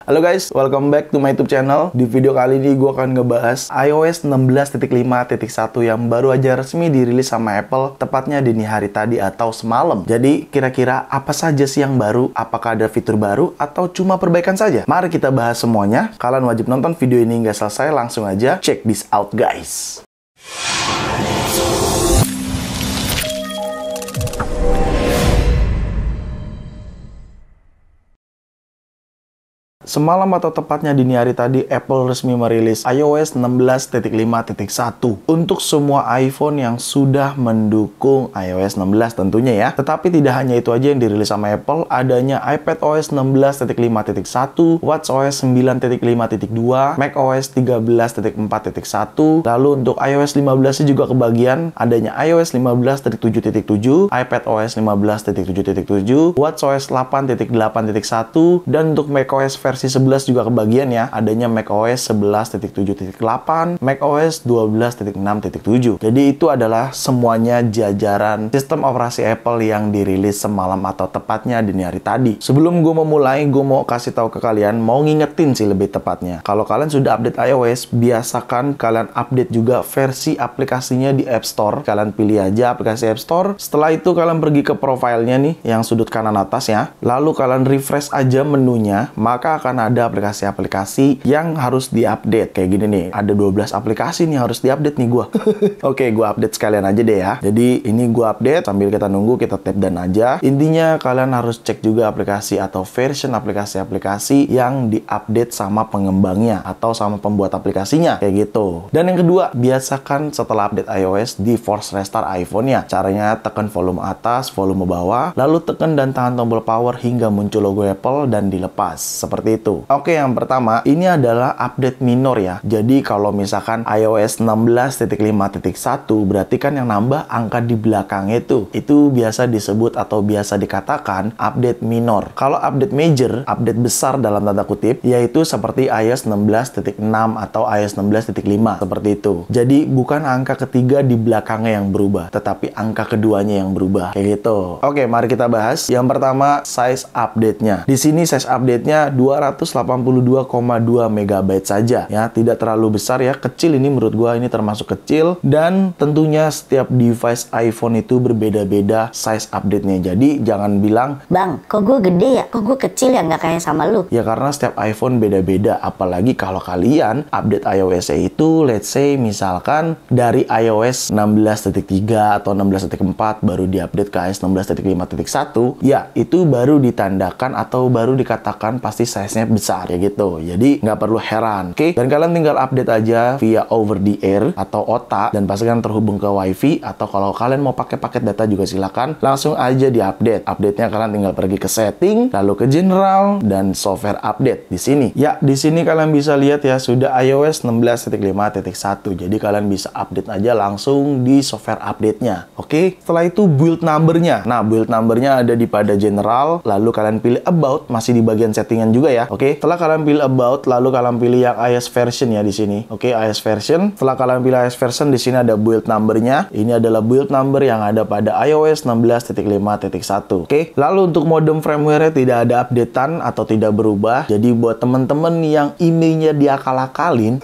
Halo guys, welcome back to my YouTube channel. Di video kali ini gue akan ngebahas iOS 16.5.1 yang baru aja resmi dirilis sama Apple, tepatnya dini hari tadi atau semalam. Jadi kira-kira apa saja sih yang baru? Apakah ada fitur baru atau cuma perbaikan saja? Mari kita bahas semuanya. Kalian wajib nonton video ini nggak selesai, langsung aja check this out guys. Semalam atau tepatnya dini hari tadi, Apple resmi merilis iOS 16.5.1 untuk semua iPhone yang sudah mendukung iOS 16 tentunya ya. Tetapi tidak hanya itu aja yang dirilis sama Apple, adanya iPadOS 16.5.1, watchOS 9.5.2, macOS 13.4.1, lalu untuk iOS 15 juga kebagian, adanya iOS 15.7.7, iPadOS 15.7.7, watchOS 8.8.1, dan untuk macOS versi 11 juga kebagian ya, adanya macOS 11.7.8, macOS 12.6.7. Jadi itu adalah semuanya jajaran sistem operasi Apple yang dirilis semalam atau tepatnya dini hari tadi. Sebelum gue memulai, gue mau kasih tahu ke kalian, mau ngingetin sih lebih tepatnya. Kalau kalian sudah update iOS, biasakan kalian update juga versi aplikasinya di App Store. Kalian pilih aja aplikasi App Store. Setelah itu kalian pergi ke profilnya nih, yang sudut kanan atas ya. Lalu kalian refresh aja menunya, maka akan ada aplikasi-aplikasi yang harus diupdate. Kayak gini nih, ada 12 aplikasi nih harus diupdate nih gua. Oke, gua update sekalian aja deh ya. Jadi ini gua update, sambil kita nunggu kita tap dan aja. Intinya kalian harus cek juga aplikasi atau version aplikasi-aplikasi yang diupdate sama pengembangnya atau sama pembuat aplikasinya, kayak gitu. Dan yang kedua, biasakan setelah update iOS di force restart iPhone-nya. Caranya tekan volume atas, volume bawah, lalu tekan dan tahan tombol power hingga muncul logo Apple dan dilepas. Seperti itu. Oke, yang pertama, ini adalah update minor ya. Jadi kalau misalkan iOS 16.5.1 berarti kan yang nambah angka di belakangnya itu biasa disebut atau biasa dikatakan update minor. Kalau update major, update besar dalam tanda kutip, yaitu seperti iOS 16.6 atau iOS 16.5 seperti itu. Jadi bukan angka ketiga di belakangnya yang berubah, tetapi angka keduanya yang berubah, kayak gitu. Oke, mari kita bahas. Yang pertama, size update-nya. Di sini size update-nya 282,2 MB saja ya, tidak terlalu besar ya, kecil ini menurut gua, ini termasuk kecil. Dan tentunya setiap device iPhone itu berbeda-beda size update-nya. Jadi jangan bilang, "Bang, kok gue gede ya? Kok gue kecil ya? Nggak kayak sama lu." ya karena setiap iPhone beda-beda. Apalagi kalau kalian update iOS-nya itu let's say misalkan dari iOS 16.3 atau 16.4 baru diupdate ke iOS 16.5.1, ya itu baru ditandakan atau baru dikatakan pasti size-nya besar ya gitu. Jadi nggak perlu heran. Oke? Dan kalian tinggal update aja via over the air atau OTA dan pastikan terhubung ke WiFi, atau kalau kalian mau pakai paket data juga silakan langsung aja diupdate. Update-nya kalian tinggal pergi ke setting, lalu ke general dan software update di sini. Ya, di sini kalian bisa lihat ya sudah iOS 16.5.1. Jadi kalian bisa update aja langsung di software update-nya. Oke? Setelah itu build number-nya. Nah, build number-nya ada di pada general, lalu kalian pilih about, masih di bagian settingan juga ya. Oke, setelah kalian pilih about, lalu kalian pilih yang iOS version ya di sini. Oke, iOS version. Setelah kalian pilih iOS version, di sini ada build number-nya. Ini adalah build number yang ada pada iOS 16.5.1. Oke, lalu untuk modem firmware-nya tidak ada updatean atau tidak berubah. Jadi buat temen-temen yang emailnya diakal-akalin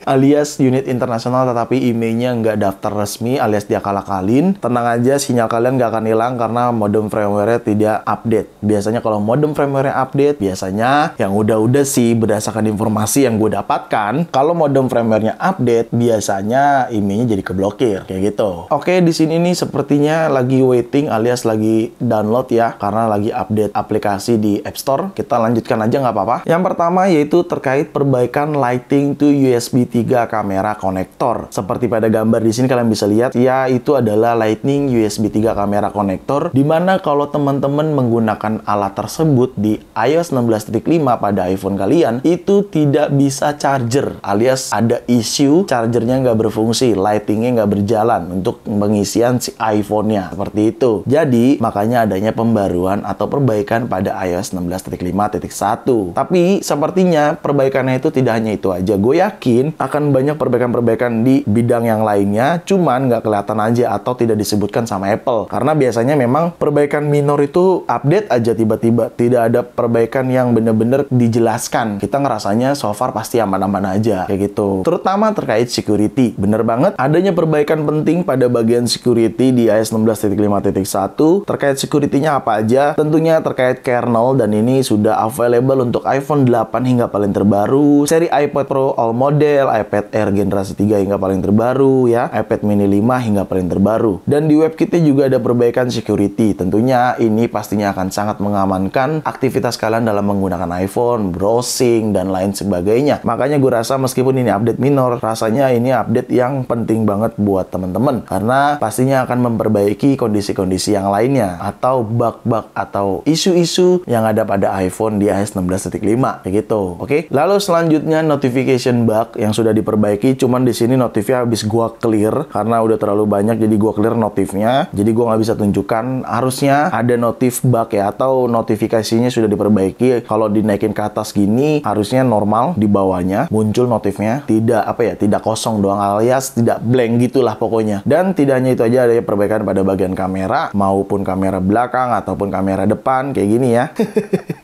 alias unit internasional tetapi emailnya nggak daftar resmi alias diakal-akalin, tenang aja, sinyal kalian nggak akan hilang karena modem firmware-nya tidak update. Biasanya kalau modem firmware-nya update, biasanya yang udah sih berdasarkan informasi yang gue dapatkan, kalau modem firmware-nya update biasanya emailnya jadi keblokir kayak gitu. Oke, di sini nih sepertinya lagi waiting alias lagi download ya, karena lagi update aplikasi di App Store. Kita lanjutkan aja nggak apa-apa. Yang pertama yaitu terkait perbaikan lighting to USB 3 kamera konektor. Seperti pada gambar di sini kalian bisa lihat ya, itu adalah Lightning USB 3 kamera konektor, dimana kalau teman-teman menggunakan alat tersebut di iOS 16.5 pada iPhone kalian itu tidak bisa charger, alias ada isu chargernya nggak berfungsi, lightingnya nggak berjalan untuk pengisian si iPhone-nya, seperti itu. Jadi makanya adanya pembaruan atau perbaikan pada iOS 16.5.1. Tapi sepertinya perbaikannya itu tidak hanya itu aja. Gue yakin akan banyak perbaikan-perbaikan di bidang yang lainnya, cuman nggak kelihatan aja atau tidak disebutkan sama Apple. Karena biasanya memang perbaikan minor itu update aja tiba-tiba, tidak ada perbaikan yang bener-bener bener-bener dijelaskan. Kita ngerasanya so far pasti aman-aman aja kayak gitu. Terutama terkait security. Bener banget, adanya perbaikan penting pada bagian security di iOS 16.5.1. Terkait security-nya apa aja? Tentunya terkait kernel, dan ini sudah available untuk iPhone 8 hingga paling terbaru, seri iPad Pro all model, iPad Air generasi 3 hingga paling terbaru ya, iPad mini 5 hingga paling terbaru. Dan di WebKit juga ada perbaikan security. Tentunya ini pastinya akan sangat mengamankan aktivitas kalian dalam menggunakan iPhone, browsing, dan lain sebagainya. Makanya gue rasa meskipun ini update minor, rasanya ini update yang penting banget buat teman-teman, karena pastinya akan memperbaiki kondisi-kondisi yang lainnya atau bug-bug atau isu-isu yang ada pada iPhone di iOS 16.5 kayak gitu. Oke. Lalu selanjutnya notification bug yang sudah diperbaiki, cuman di sini notifnya habis gua clear karena udah terlalu banyak, jadi gua clear notifnya. Jadi gua nggak bisa tunjukkan. Harusnya ada notif bug ya, atau notifikasinya sudah diperbaiki. Kalau dinaikin ke atas gini harusnya normal, di bawahnya muncul notifnya, tidak tidak kosong doang, alias tidak blank gitulah pokoknya. Dan tidak hanya itu aja, ada perbaikan pada bagian kamera maupun kamera belakang ataupun kamera depan kayak gini ya.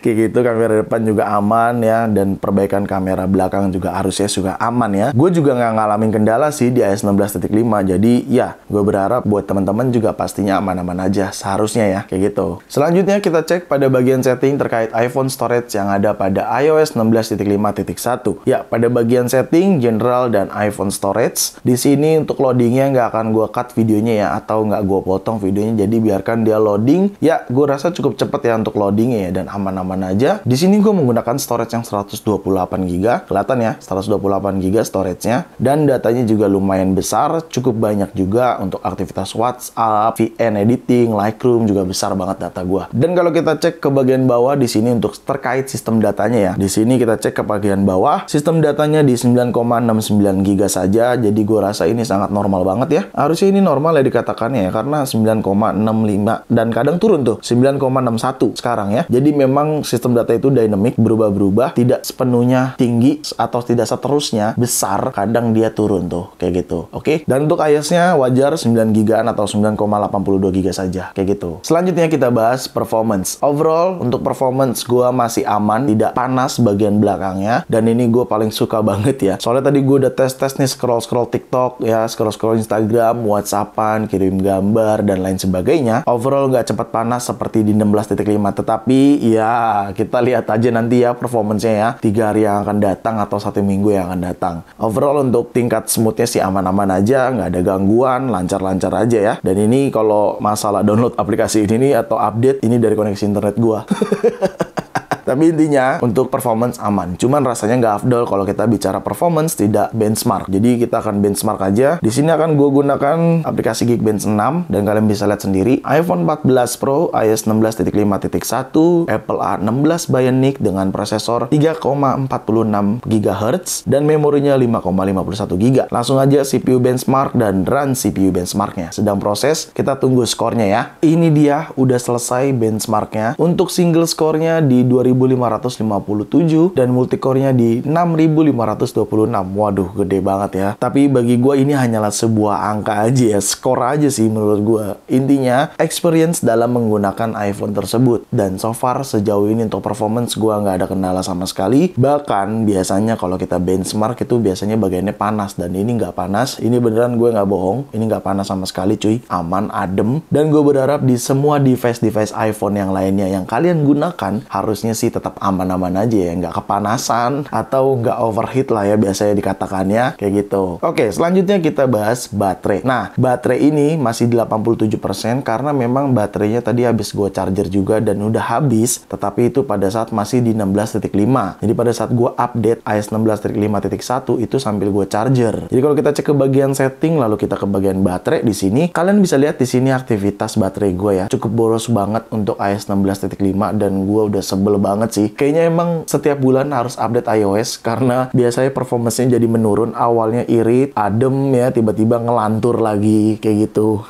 Kayak gitu, kamera depan juga aman ya, dan perbaikan kamera belakang juga harusnya juga aman ya. Gue juga nggak ngalamin kendala sih di iOS 16.5, jadi ya gue berharap buat teman-teman juga pastinya aman-aman aja seharusnya ya, kayak gitu. Selanjutnya kita cek pada bagian setting terkait iPhone storage yang ada pada iOS 16.5.1. Ya, pada bagian setting general dan iPhone storage, di sini untuk loadingnya nggak akan gue cut videonya ya, atau nggak gue potong videonya, jadi biarkan dia loading. Ya, gue rasa cukup cepet ya untuk loadingnya ya, dan aman-aman aja. Di sini gue menggunakan storage yang 128GB, kelihatan ya, 128GB storage-nya, dan datanya juga lumayan besar, cukup banyak juga untuk aktivitas WhatsApp, VN editing, Lightroom juga besar banget data gue. Dan kalau kita cek ke bagian bawah di sini untuk terkait sistem datanya ya, di sini kita cek ke bagian bawah, sistem datanya di 9,69GB saja, jadi gue rasa ini sangat normal banget ya. Harusnya ini normal ya dikatakannya ya, karena 9,65 dan kadang turun tuh 9,61 sekarang ya. Jadi memang sistem data itu dynamic, berubah-berubah, tidak sepenuhnya tinggi atau tidak seterusnya besar, kadang dia turun tuh kayak gitu. Oke. Dan untuk iOS-nya wajar 9GB atau 9,82GB saja kayak gitu. Selanjutnya kita bahas performance. Overall untuk performance gua masih aman, tidak panas bagian belakangnya, dan ini gue paling suka banget ya. Soalnya tadi gue udah tes nih, scroll TikTok ya, scroll Instagram, WhatsAppan, kirim gambar dan lain sebagainya. Overall nggak cepat panas seperti di 16.5, tetapi ya kita lihat aja nanti ya performance-nya ya, 3 hari yang akan datang atau 1 minggu yang akan datang. Overall untuk tingkat smooth-nya sih aman-aman aja, nggak ada gangguan, lancar-lancar aja ya. Dan ini kalau masalah download aplikasi ini atau update, ini dari koneksi internet gua. Tapi intinya untuk performance aman. Cuman rasanya nggak afdol kalau kita bicara performance, tidak benchmark. Jadi kita akan benchmark aja. Di sini akan gue gunakan aplikasi Geekbench 6 dan kalian bisa lihat sendiri. iPhone 14 Pro iOS 16.5.1, Apple A16 Bionic dengan prosesor 3,46 GHz dan memorinya 5,51 GB. Langsung aja CPU benchmark dan run CPU benchmarknya. Sedang proses, kita tunggu skornya ya. Ini dia udah selesai benchmarknya. Untuk single skornya di 2557 dan multicore-nya di 6526. Waduh, gede banget ya. Tapi bagi gue ini hanyalah sebuah angka aja ya, skor aja sih menurut gue. Intinya, experience dalam menggunakan iPhone tersebut. Dan so far sejauh ini untuk performance gue nggak ada kendala sama sekali. Bahkan biasanya kalau kita benchmark itu biasanya bagiannya panas, dan ini nggak panas. Ini beneran gue nggak bohong. Ini nggak panas sama sekali cuy. Aman, adem. Dan gue berharap di semua device-device iPhone yang lainnya yang kalian gunakan harusnya sih tetap aman-aman aja ya, nggak kepanasan atau nggak overheat lah ya biasanya dikatakannya kayak gitu. Oke, selanjutnya kita bahas baterai. Nah, baterai ini masih 87% karena memang baterainya tadi habis gue charger juga dan udah habis, tetapi itu pada saat masih di 16.5. Jadi pada saat gue update iOS 16.5.1 itu sambil gue charger. Jadi kalau kita cek ke bagian setting lalu kita ke bagian baterai di sini, kalian bisa lihat di sini aktivitas baterai gue ya cukup boros banget untuk iOS 16.5 dan gue udah sebel banget sih. Kayaknya emang setiap bulan harus update iOS karena biasanya performance-nya jadi menurun. Awalnya irit, adem ya, tiba-tiba ngelantur lagi kayak gitu.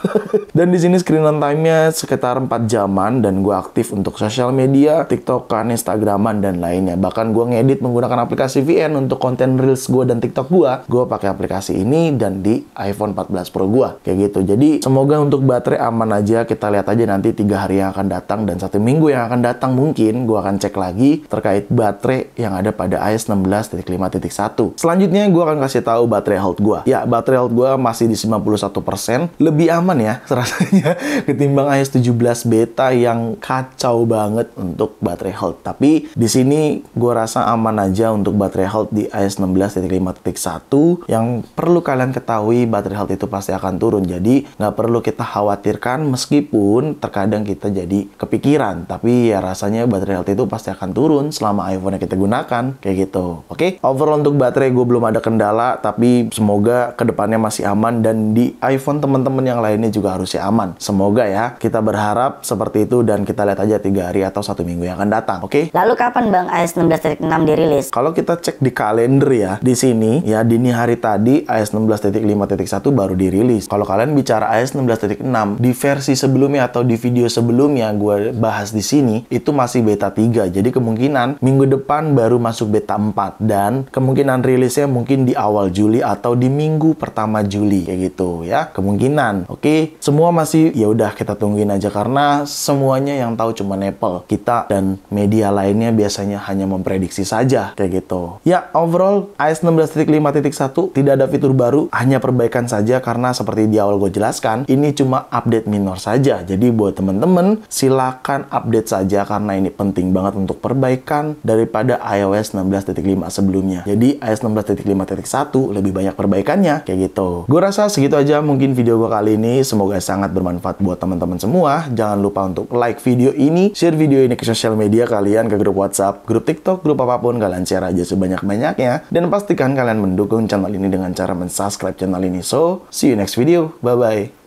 Dan di sini screen on time-nya sekitar 4 jaman dan gue aktif untuk sosial media, TikTokan, Instagraman dan lainnya. Bahkan gue ngedit menggunakan aplikasi VN untuk konten Reels gue dan TikTok gue. Gue pakai aplikasi ini dan di iPhone 14 Pro gue kayak gitu. Jadi semoga untuk baterai aman aja. Kita lihat aja nanti 3 hari yang akan datang dan 1 minggu yang akan datang mungkin gue akan cek cek lagi terkait baterai yang ada pada iOS 16.5.1. Selanjutnya gue akan kasih tahu baterai health gue. Ya, baterai health gue masih di 91%. Lebih aman ya rasanya ketimbang iOS 17 beta yang kacau banget untuk baterai health. Tapi di sini gue rasa aman aja untuk baterai health di iOS 16.5.1. Yang perlu kalian ketahui, baterai health itu pasti akan turun. Jadi nggak perlu kita khawatirkan, meskipun terkadang kita jadi kepikiran. Tapi ya rasanya baterai health itu pasti akan turun selama iPhone yang kita gunakan. Kayak gitu. Oke, overall untuk baterai gue belum ada kendala. Tapi semoga kedepannya masih aman. Dan di iPhone teman-teman yang lainnya juga harusnya aman. Semoga ya. Kita berharap seperti itu. Dan kita lihat aja 3 hari atau 1 minggu yang akan datang. Oke? Lalu kapan Bang iOS 16.6 dirilis? Kalau kita cek di kalender ya, di sini ya dini hari tadi iOS 16.5.1 baru dirilis. Kalau kalian bicara iOS 16.6 di versi sebelumnya atau di video sebelumnya gue bahas di sini itu masih beta 3. Jadi kemungkinan minggu depan baru masuk beta 4 dan kemungkinan rilisnya mungkin di awal Juli atau di minggu pertama Juli kayak gitu ya. Kemungkinan. Oke, semua masih ya udah kita tungguin aja karena semuanya yang tahu cuma Apple. Kita dan media lainnya biasanya hanya memprediksi saja kayak gitu. Ya, overall iOS 16.5.1 tidak ada fitur baru, hanya perbaikan saja karena seperti di awal gue jelaskan, ini cuma update minor saja. Jadi buat temen-temen silakan update saja karena ini penting banget untuk perbaikan daripada iOS 16.5 sebelumnya. Jadi iOS 16.5.1 lebih banyak perbaikannya kayak gitu. Gue rasa segitu aja mungkin video gue kali ini. Semoga sangat bermanfaat buat teman-teman semua. Jangan lupa untuk like video ini, share video ini ke sosial media kalian, ke grup WhatsApp, grup TikTok, grup apapun, kalian share aja sebanyak-banyaknya. Dan pastikan kalian mendukung channel ini dengan cara mensubscribe channel ini. So, see you next video. Bye-bye.